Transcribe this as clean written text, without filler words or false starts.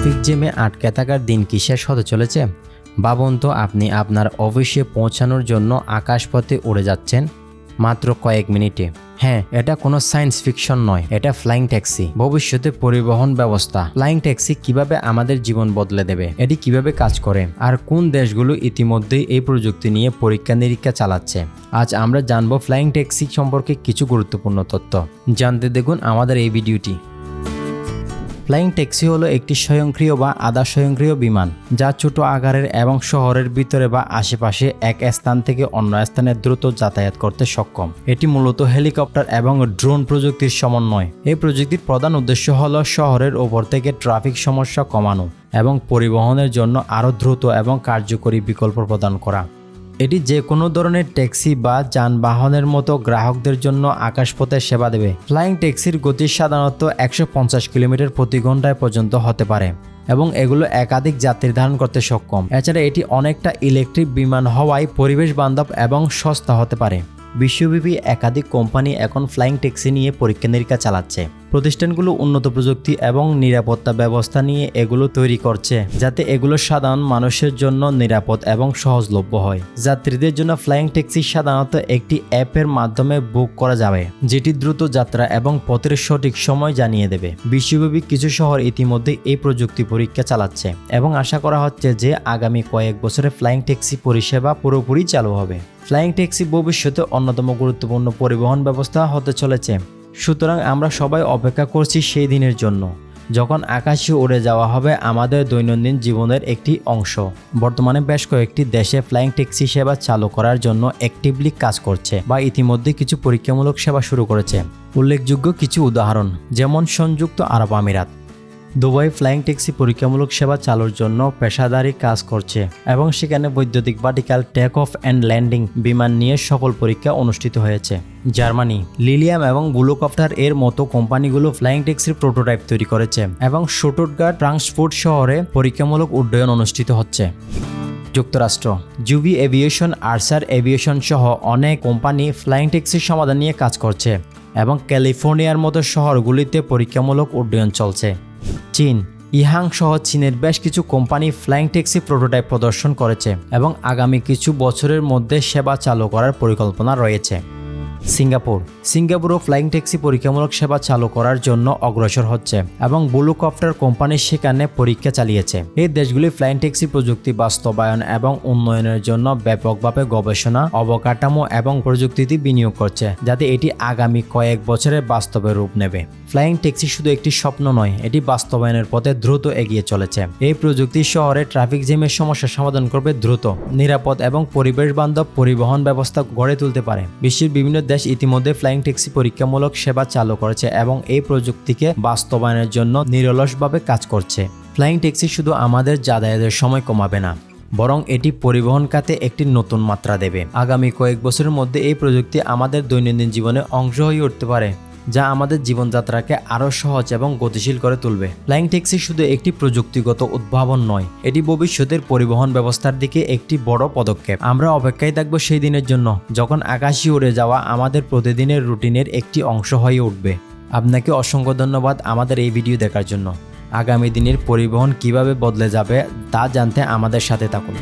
Traffic জ্যামে আটকে থাকার দিন কি শেষ হতে চলেছে? ভাবুন তো, আপনি আপনার অফিসে পৌঁছানোর জন্য আকাশপথে উড়ে যাচ্ছেন মাত্র কয়েক মিনিটে। হ্যাঁ, এটা কোনো সায়েন্স ফিকশন নয়, এটা ফ্লাইং ট্যাক্সি, ভবিষ্যতে পরিবহন ব্যবস্থা। ফ্লাইং ট্যাক্সি কিভাবে আমাদের জীবন বদলে দেবে, এটি কিভাবে কাজ করে, আর কোন দেশগুলো ইতিমধ্যেই এই প্রযুক্তি নিয়ে পরীক্ষা নিরীক্ষা চালাচ্ছে। আজ আমরা জানবো ফ্লাইং ট্যাক্সি সম্পর্কে কিছু গুরুত্বপূর্ণ তথ্য। জানতে দেখুন আমাদের এই ভিডিওটি। ফ্লাইং ট্যাক্সি হলো একটি স্বয়ংক্রিয় বা আধা স্বয়ংক্রিয় বিমান যা ছোট আকারের এবং শহরের ভিতরে বা আশেপাশে এক স্থান থেকে অন্য স্থানে দ্রুত যাতায়াত করতে সক্ষম। এটি মূলত হেলিকপ্টার এবং ড্রোন প্রযুক্তির সমন্বয়। এই প্রযুক্তির প্রধান উদ্দেশ্য হলো শহরের ওপর থেকে ট্রাফিক সমস্যা কমানো এবং পরিবহনের জন্য আরও দ্রুত এবং কার্যকরী বিকল্প প্রদান করা। এটি যে কোনো ধরনের ট্যাক্সি বা যানবাহনের মতো গ্রাহকদের জন্য আকাশপথে সেবা দেবে। ফ্লাইং ট্যাক্সির গতি সাধারণত 150 কিলোমিটার প্রতি ঘন্টায় পর্যন্ত হতে পারে এবং এগুলো একাধিক যাত্রী ধারণ করতে সক্ষম। এছাড়া এটি অনেকটা ইলেকট্রিক বিমান হওয়ায় পরিবেশ বান্ধব এবং সস্তা হতে পারে। বিশ্বব্যাপী একাধিক কোম্পানি এখন ফ্লাইং ট্যাক্সি নিয়ে পরীক্ষা নিরীক্ষা চালাচ্ছে। প্রতিষ্ঠানগুলো উন্নত প্রযুক্তি এবং নিরাপত্তা ব্যবস্থা নিয়ে এগুলো তৈরি করছে যাতে এগুলো সাধারণ মানুষের জন্য নিরাপদ এবং সহজলভ্য হয়। যাত্রীদের জন্য ফ্লাইং ট্যাক্সি সাধারণত একটি অ্যাপের মাধ্যমে বুক করা যাবে, যেটি দ্রুত যাত্রা এবং পথের সঠিক সময় জানিয়ে দেবে। বিশ্বব্যাপী কিছু শহর ইতিমধ্যে এই প্রযুক্তি পরীক্ষা চালাচ্ছে এবং আশা করা হচ্ছে যে আগামী কয়েক বছরে ফ্লাইং ট্যাক্সি পরিষেবা পুরোপুরি চালু হবে। ফ্লাইং ট্যাক্সি ভবিষ্যতে অন্যতম গুরুত্বপূর্ণ পরিবহন ব্যবস্থা হতে চলেছে। সুতরাং আমরা সবাই অপেক্ষা করছি সেই দিনের জন্য যখন আকাশে উড়ে যাওয়া হবে আমাদের দৈনন্দিন জীবনের একটি অংশ। বর্তমানে বেশ কয়েকটি দেশে ফ্লাইং ট্যাক্সি সেবা চালু করার জন্য অ্যাক্টিভলি কাজ করছে বা ইতিমধ্যে কিছু পরীক্ষামূলক সেবা শুরু করেছে। উল্লেখযোগ্য কিছু উদাহরণ যেমন সংযুক্ত আরব আমিরাত, দুবাই ফ্লাইং ট্যাক্সি পরীক্ষামূলক সেবা চালুর জন্য পেশাদারি কাজ করছে এবং সেখানে বৈদ্যুতিক vertical take off and landing বিমান নিয়ে সফল পরীক্ষা অনুষ্ঠিত হয়েছে। জার্মানি লিলিয়াম এবং ব্লুকপ্টার এর মতো কোম্পানিগুলো ফ্লাইং ট্যাক্সির প্রোটোটাইপ তৈরি করেছে এবং স্টুটগার্ট ফ্রাঙ্কফুর্ট শহরে পরীক্ষামূলক উড্ডয়ন অনুষ্ঠিত হচ্ছে। যুক্তরাষ্ট্র জুবি এভিয়েশন, আর্সার এভিয়েশন সহ অনেক কোম্পানি ফ্লাইং ট্যাক্সির সমাধান নিয়ে কাজ করছে এবং ক্যালিফোর্নিয়ার মতো শহরগুলিতে পরীক্ষামূলক উড্ডয়ন চলছে। চীন ইহাং সহ চীনের বেশ কিছু কোম্পানি ফ্লাইং ট্যাক্সি প্রোটোটাইপ প্রদর্শন করেছে এবং আগামী কিছু বছরের মধ্যে সেবা চালু করার পরিকল্পনা রয়েছে। সিঙ্গাপুরও ফ্লাইং ট্যাক্সি পরীক্ষামূলক সেবা চালু করার জন্য অগ্রসর হচ্ছে এবং ব্লুকপ্টার কোম্পানি সেখানে পরীক্ষা চালিয়েছে। এই দেশগুলি ফ্লাইং ট্যাক্সি প্রযুক্তি বাস্তবায়ন এবং উন্নয়নের জন্য ব্যাপকভাবে গবেষণা, অবকাঠামো এবং প্রযুক্তিতে বিনিয়োগ করছে যাতে এটি আগামী কয়েক বছরে বাস্তবে রূপ নেবে। ফ্লাইং ট্যাক্সি শুধু একটি স্বপ্ন নয়, এটি বাস্তবায়নের পথে দ্রুত এগিয়ে চলেছে। এই প্রযুক্তি শহরে ট্রাফিক জ্যামের সমস্যা সমাধান করবে, দ্রুত, নিরাপদ এবং পরিবেশ বান্ধব পরিবহন ব্যবস্থা গড়ে তুলতে পারে। বিশ্বের বিভিন্ন দেশ ইতিমধ্যে ফ্লাইং ট্যাক্সি পরীক্ষামূলক সেবা চালু করেছে এবং এই প্রযুক্তিকে বাস্তবায়নের জন্য নিরলসভাবে কাজ করছে। ফ্লাইং ট্যাক্সি শুধু আমাদের যাতায়াতের সময় কমাবে না, বরং এটি পরিবহন খাতে একটি নতুন মাত্রা দেবে। আগামী কয়েক বছরের মধ্যে এই প্রযুক্তি আমাদের দৈনন্দিন জীবনের অংশ হয়ে উঠতে পারে, যা আমাদের জীবনযাত্রাকে আরও সহজ এবং গতিশীল করে তুলবে। ফ্লাইং ট্যাক্সি শুধু একটি প্রযুক্তিগত উদ্ভাবন নয়, এটি ভবিষ্যতের পরিবহন ব্যবস্থার দিকে একটি বড় পদক্ষেপ। আমরা অপেক্ষায় থাকবো সেই দিনের জন্য যখন আকাশে উড়ে যাওয়া আমাদের প্রতিদিনের রুটিনের একটি অংশ হয়ে উঠবে। আপনাকে অসংখ্য ধন্যবাদ আমাদের এই ভিডিও দেখার জন্য। আগামী দিনের পরিবহন কিভাবে বদলে যাবে তা জানতে আমাদের সাথে থাকুন।